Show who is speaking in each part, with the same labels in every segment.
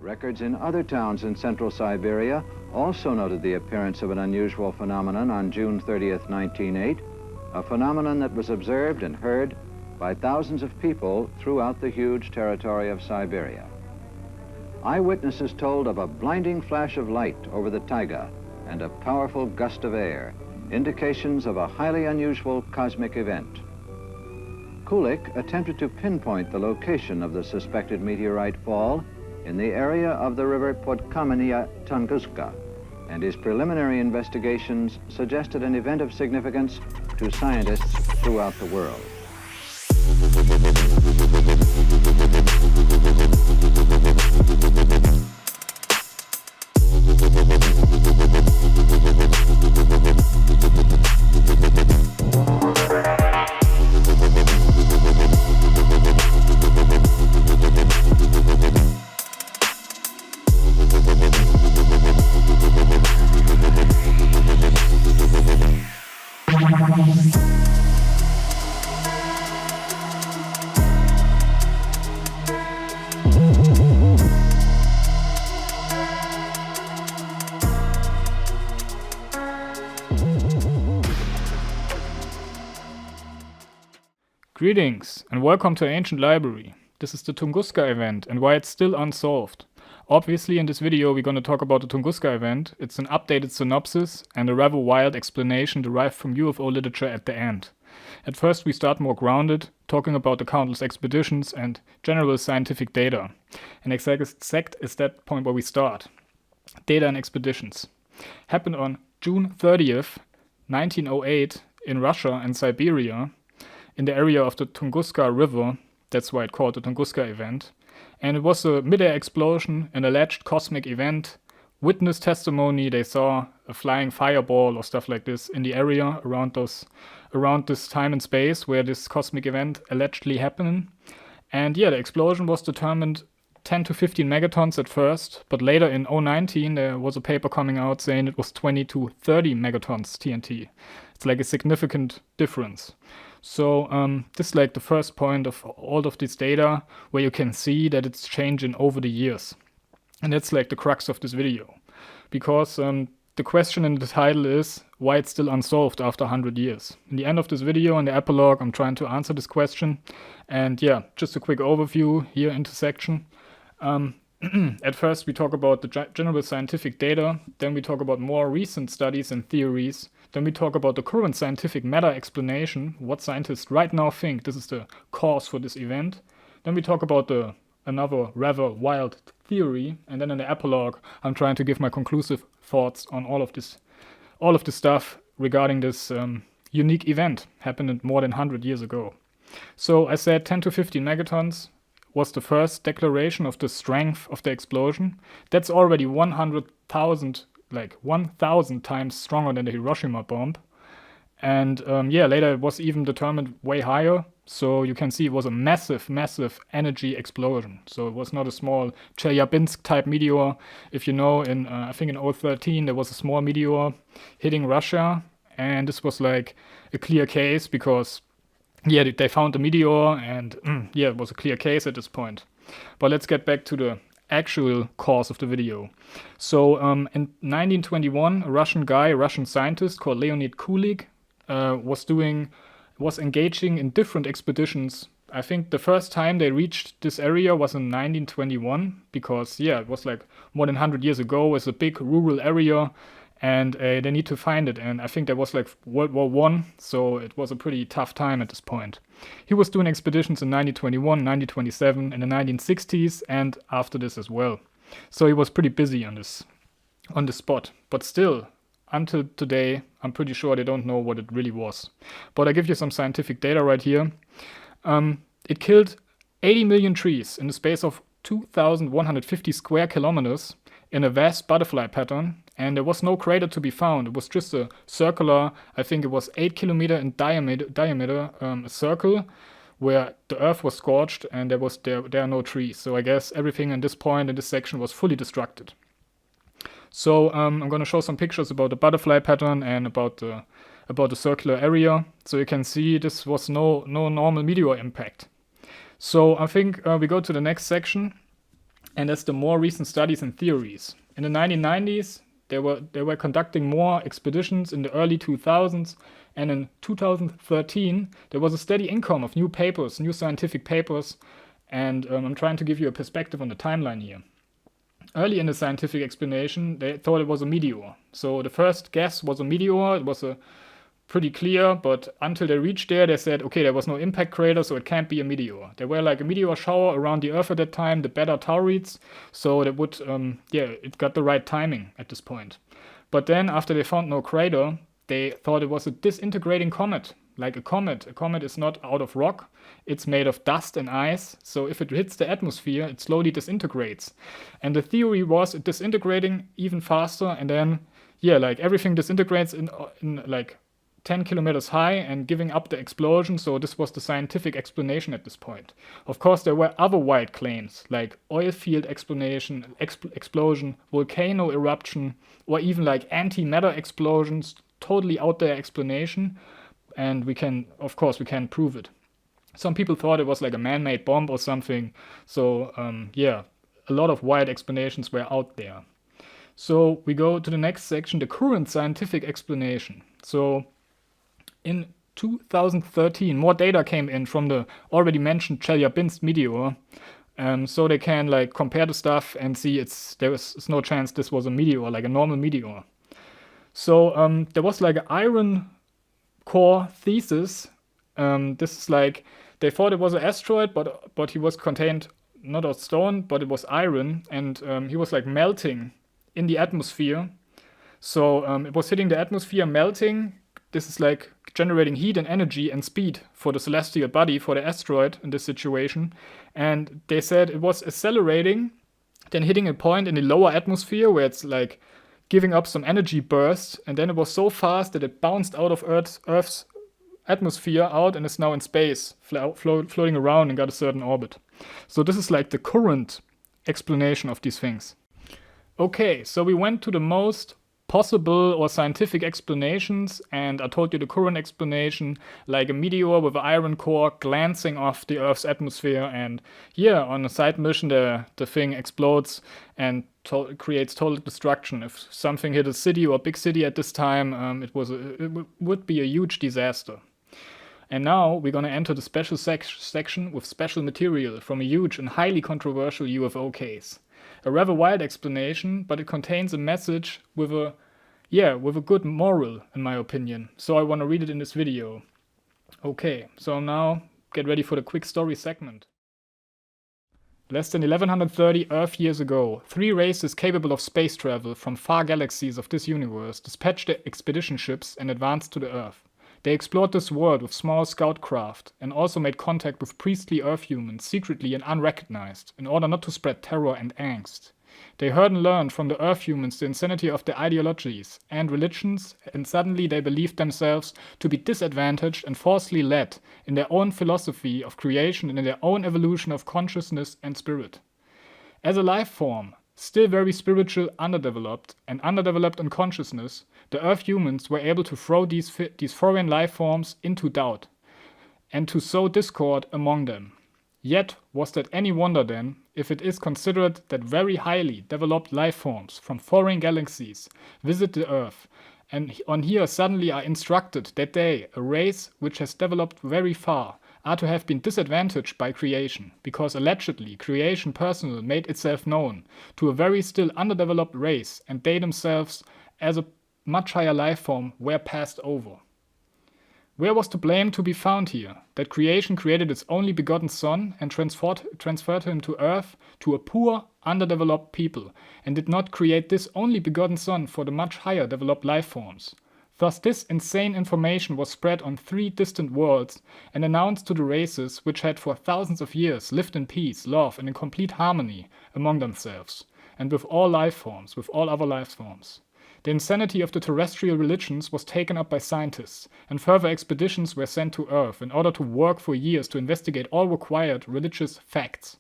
Speaker 1: Records in other towns in central Siberia also noted the appearance of an unusual phenomenon on June 30th, 1908, a phenomenon that was observed and heard by thousands of people throughout the huge territory of Siberia. Eyewitnesses told of a blinding flash of light over the taiga and a powerful gust of air, indications of a highly unusual cosmic event. Kulik attempted to pinpoint the location of the suspected meteorite fall in the area of the river Podkamenia Tunguska, and his preliminary investigations suggested an event of significance to scientists throughout the world.
Speaker 2: Greetings and welcome to Ancient Library. This is the Tunguska Event and why it's still unsolved. Obviously in this video we're going to talk about the Tunguska Event. It's an updated synopsis and a rather wild explanation derived from UFO literature at the end. At first we start more grounded, talking about the countless expeditions and general scientific data. And exact is that point where we start. Data and expeditions. Happened on June 30th, 1908 in Russia and Siberia, in the area of the Tunguska River. That's why it's called the Tunguska Event. And it was a mid-air explosion, an alleged cosmic event. Witness testimony, they saw a flying fireball or stuff like this in the area around this time and space where this cosmic event allegedly happened. And yeah, the explosion was determined 10 to 15 megatons at first, but later in 2019 there was a paper coming out saying it was 20 to 30 megatons TNT. It's like a significant difference. So this is like the first point of all of this data where you can see that it's changing over the years. And that's like the crux of this video. Because the question in the title is why it's still unsolved after 100 years. In the end of this video, in the epilogue, I'm trying to answer this question. And yeah, just a quick overview here intersection. At first we talk about the general scientific data, then we talk about more recent studies and theories, then we talk about the current scientific meta explanation, what scientists right now think this is the cause for this event, then we talk about another rather wild theory, and then in the epilogue I'm trying to give my conclusive thoughts on all of this stuff regarding this unique event happened more than 100 years ago. So I said 10 to 15 megatons was the first declaration of the strength of the explosion. That's already 100,000, like 1,000 times stronger than the Hiroshima bomb. And yeah, later it was even determined way higher. So you can see it was a massive, massive energy explosion. So it was not a small Chelyabinsk type meteor. If you know, I think in 2013 there was a small meteor hitting Russia. And this was like a clear case because yeah, they found the meteor and yeah, it was a clear case at this point. But let's get back to the actual cause of the video. So in 1921, a Russian scientist called Leonid Kulik was engaging in different expeditions. I think the first time they reached this area was in 1921 because yeah, it was like more than 100 years ago. It's a big rural area. And they need to find it. And I think that was like World War I, so it was a pretty tough time at this point. He was doing expeditions in 1921, 1927, in the 1960s, and after this as well. So he was pretty busy on this spot. But still, until today, I'm pretty sure they don't know what it really was. But I give you some scientific data right here. It killed 80 million trees in the space of 2,150 square kilometers in a vast butterfly pattern. And there was no crater to be found. It was just a circular, I think it was 8 kilometer in diameter, a circle where the earth was scorched and there are no trees. So I guess everything in this point in this section was fully destructed. So I'm going to show some pictures about the butterfly pattern and about the circular area. So you can see this was no normal meteor impact. So I think we go to the next section. and as the more recent studies and theories. In the 1990s, they were conducting more expeditions in the early 2000s, and in 2013, there was a steady income of new papers, new scientific papers, and I'm trying to give you a perspective on the timeline here. Early in the scientific explanation, they thought it was a meteor. So the first guess was a meteor. It was pretty clear, but until they reached there, they said, okay, there was no impact crater, so it can't be a meteor. There were like a meteor shower around the Earth at that time, the Beta Taurids, so that would, it got the right timing at this point. But then, after they found no crater, they thought it was a disintegrating comet. Like a comet is not out of rock, it's made of dust and ice, so if it hits the atmosphere, it slowly disintegrates. And the theory was it disintegrating even faster, and then, like everything disintegrates in like 10 kilometers high and giving up the explosion, so this was the scientific explanation at this point. Of course, there were other wild claims, like oil field explosion, volcano eruption, or even like antimatter explosions, totally out there explanation. And we can prove it. Some people thought it was like a man-made bomb or something. So a lot of wild explanations were out there. So we go to the next section, the current scientific explanation. So in 2013, more data came in from the already mentioned Chelyabinsk meteor. So they can like compare the stuff and see there was no chance this was a meteor, like a normal meteor. So there was like an iron core thesis. This is like they thought it was an asteroid, but he was contained not of stone, but it was iron, and he was like melting in the atmosphere. So it was hitting the atmosphere, melting. This is like generating heat and energy and speed for the celestial body, for the asteroid in this situation. And they said it was accelerating, then hitting a point in the lower atmosphere where it's like giving up some energy bursts, and then it was so fast that it bounced out of Earth's atmosphere out and is now in space, floating around and got a certain orbit. So this is like the current explanation of these things. Okay, so we went to the most possible or scientific explanations, and I told you the current explanation, like a meteor with an iron core glancing off the Earth's atmosphere, and on a side mission the thing explodes and creates total destruction. If something hit a city or a big city at this time, it would be a huge disaster. And now we're going to enter the special section with special material from a huge and highly controversial UFO case. A rather wild explanation, but it contains a message with a good moral, in my opinion. So I want to read it in this video. Okay, so now get ready for the quick story segment. Less than 1130 Earth years ago, 3 races capable of space travel from far galaxies of this universe dispatched their expedition ships and advanced to the Earth. They explored this world with small scout craft and also made contact with priestly Earth humans secretly and unrecognized in order not to spread terror and angst. They heard and learned from the Earth humans the insanity of their ideologies and religions, and suddenly they believed themselves to be disadvantaged and falsely led in their own philosophy of creation and in their own evolution of consciousness and spirit. As a life form, still very spiritual, underdeveloped in consciousness, the Earth humans were able to throw these foreign life forms into doubt and to sow discord among them. Yet, was that any wonder then, if it is considered that very highly developed life forms from foreign galaxies visit the Earth, and on here suddenly are instructed that they, a race which has developed very far, are to have been disadvantaged by creation, because allegedly creation personal made itself known to a very still underdeveloped race, and they themselves, as a much higher life form, were passed over. Where was the blame to be found here? That creation created its only begotten Son and transferred him to Earth, to a poor, underdeveloped people, and did not create this only begotten Son for the much higher developed life forms. Thus this insane information was spread on 3 distant worlds and announced to the races which had for thousands of years lived in peace, love, and in complete harmony among themselves, and with all life forms, with all other life forms. The insanity of the terrestrial religions was taken up by scientists, and further expeditions were sent to Earth in order to work for years to investigate all required religious facts.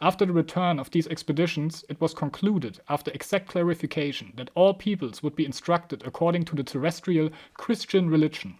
Speaker 2: After the return of these expeditions, it was concluded, after exact clarification, that all peoples would be instructed according to the terrestrial Christian religion.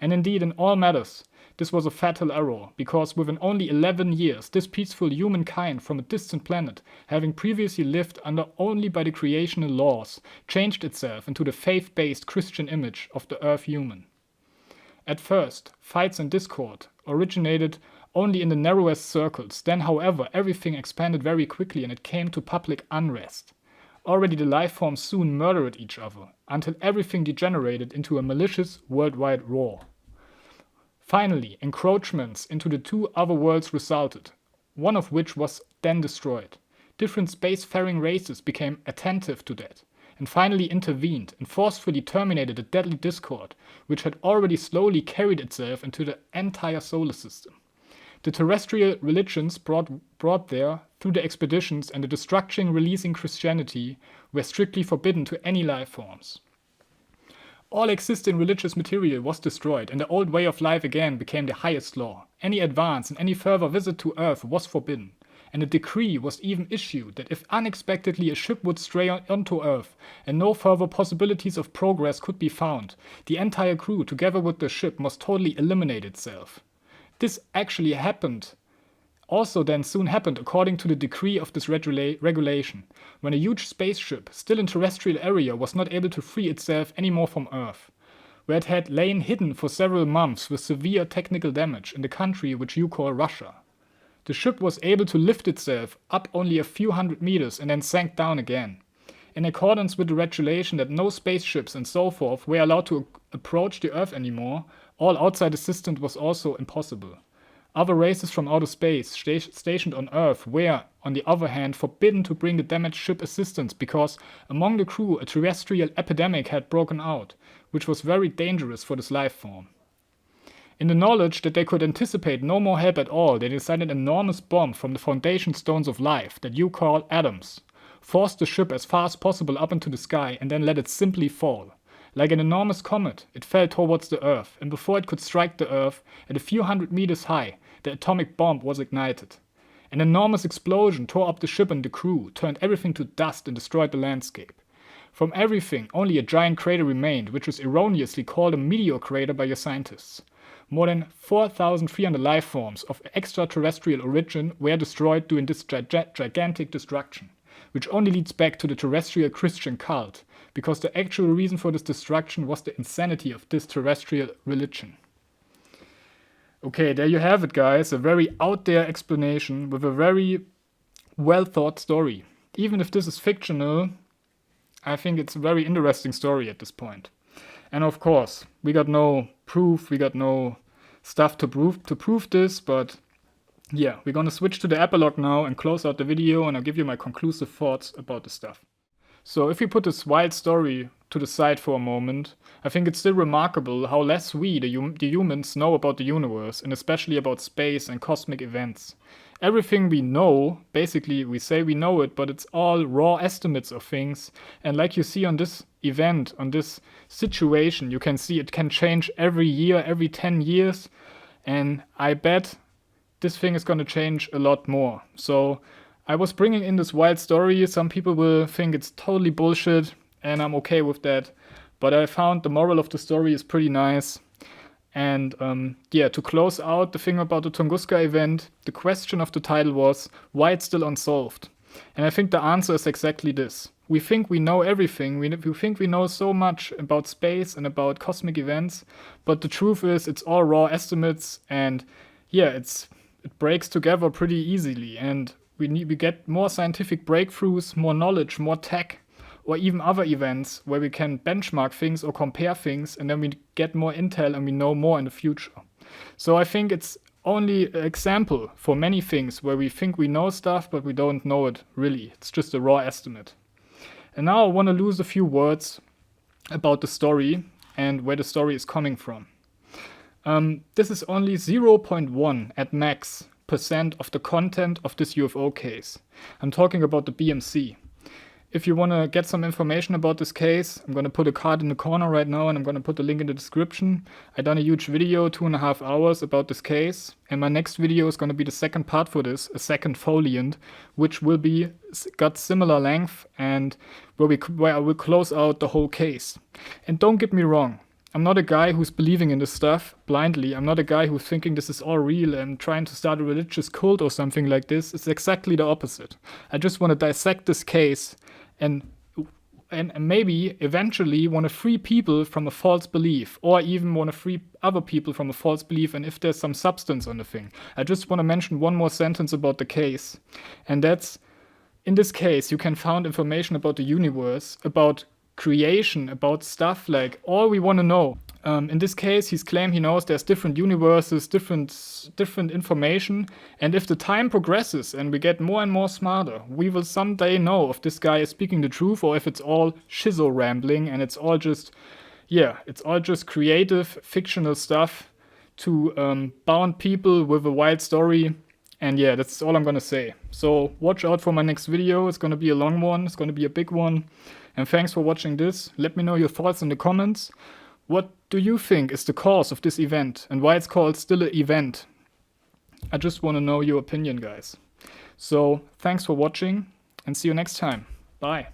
Speaker 2: And indeed, in all matters, this was a fatal error, because within only 11 years, this peaceful humankind from a distant planet, having previously lived under only by the creational laws, changed itself into the faith-based Christian image of the Earth human. At first, fights and discord originated only in the narrowest circles. Then, however, everything expanded very quickly and it came to public unrest. Already the life forms soon murdered each other, until everything degenerated into a malicious worldwide war. Finally, encroachments into the two other worlds resulted, one of which was then destroyed. Different spacefaring races became attentive to that, and finally intervened and forcefully terminated the deadly discord, which had already slowly carried itself into the entire solar system. The terrestrial religions brought there through the expeditions and the destruction releasing Christianity were strictly forbidden to any life forms. All existing religious material was destroyed, and the old way of life again became the highest law. Any advance and any further visit to Earth was forbidden, and a decree was even issued that if unexpectedly a ship would stray onto Earth and no further possibilities of progress could be found, the entire crew, together with the ship, must totally eliminate itself. This actually happened. Also then soon happened according to the decree of this regulation, when a huge spaceship, still in terrestrial area, was not able to free itself anymore from Earth, where it had lain hidden for several months with severe technical damage in the country which you call Russia. The ship was able to lift itself up only a few hundred meters and then sank down again. In accordance with the regulation that no spaceships and so forth were allowed to approach the Earth anymore, all outside assistance was also impossible. Other races from outer space stationed on Earth were, on the other hand, forbidden to bring the damaged ship assistance because among the crew a terrestrial epidemic had broken out, which was very dangerous for this life form. In the knowledge that they could anticipate no more help at all, they designed an enormous bomb from the foundation stones of life that you call atoms, forced the ship as far as possible up into the sky and then let it simply fall. Like an enormous comet, it fell towards the Earth, and before it could strike the Earth, at a few hundred meters high, the atomic bomb was ignited. An enormous explosion tore up the ship and the crew, turned everything to dust and destroyed the landscape. From everything, only a giant crater remained, which was erroneously called a meteor crater by your scientists. More than 4,300 life forms of extraterrestrial origin were destroyed during this gigantic destruction, which only leads back to the terrestrial Christian cult, because the actual reason for this destruction was the insanity of this terrestrial religion. Okay, there you have it, guys. A very out there explanation with a very well thought story. Even if this is fictional, I think it's a very interesting story at this point. And of course, we got no proof, we got no stuff to prove this, but yeah, we're gonna switch to the epilogue now and close out the video, and I'll give you my conclusive thoughts about the stuff. So if we put this wild story to the side for a moment, I think it's still remarkable how less we, the humans, know about the universe, and especially about space and cosmic events. Everything we know, basically we say we know it, but it's all raw estimates of things, and like you see on this event, on this situation, you can see it can change every year, every 10 years, and I bet this thing is gonna change a lot more. So I was bringing in this wild story. Some people will think it's totally bullshit, and I'm okay with that. But I found the moral of the story is pretty nice. And yeah, to close out the thing about the Tunguska event, the question of the title was, why it's still unsolved? And I think the answer is exactly this. We think we know everything. We think we know so much about space and about cosmic events, but the truth is it's all raw estimates, and yeah, it breaks together pretty easily, and we get more scientific breakthroughs, more knowledge, more tech, or even other events where we can benchmark things or compare things, and then we get more intel and we know more in the future. So I think it's only an example for many things where we think we know stuff, but we don't know it really. It's just a raw estimate. And now I want to lose a few words about the story and where the story is coming from. This is only 0.1 at max % of the content of this UFO case. I'm talking about the BMC. If you want to get some information about this case, I'm going to put a card in the corner right now, and I'm going to put the link in the description. I done a huge video, 2.5 hours, about this case, and my next video is going to be the second part for this, a second foliant, which will be got similar length, and where I will close out the whole case. And don't get me wrong, I'm not a guy who's believing in this stuff blindly. I'm not a guy who's thinking this is all real and trying to start a religious cult or something like this. It's exactly the opposite. I just want to dissect this case and maybe eventually want to free people from a false belief, or even want to free other people from a false belief, and if there's some substance on the thing. I just want to mention one more sentence about the case, and that's, in this case, you can find information about the universe, about creation, about stuff like all we want to know. In this case, he's claimed he knows there's different universes, different information, and if the time progresses and we get more and more smarter, we will someday know if this guy is speaking the truth or if it's all schizo rambling and it's all just, it's all just creative, fictional stuff to bound people with a wild story. And yeah, that's all I'm gonna say. So watch out for my next video. It's gonna be a long one, it's gonna be a big one. And thanks for watching this. Let me know your thoughts in the comments. What do you think is the cause of this event and why it's called still an event? I just want to know your opinion, guys. So thanks for watching and see you next time. Bye.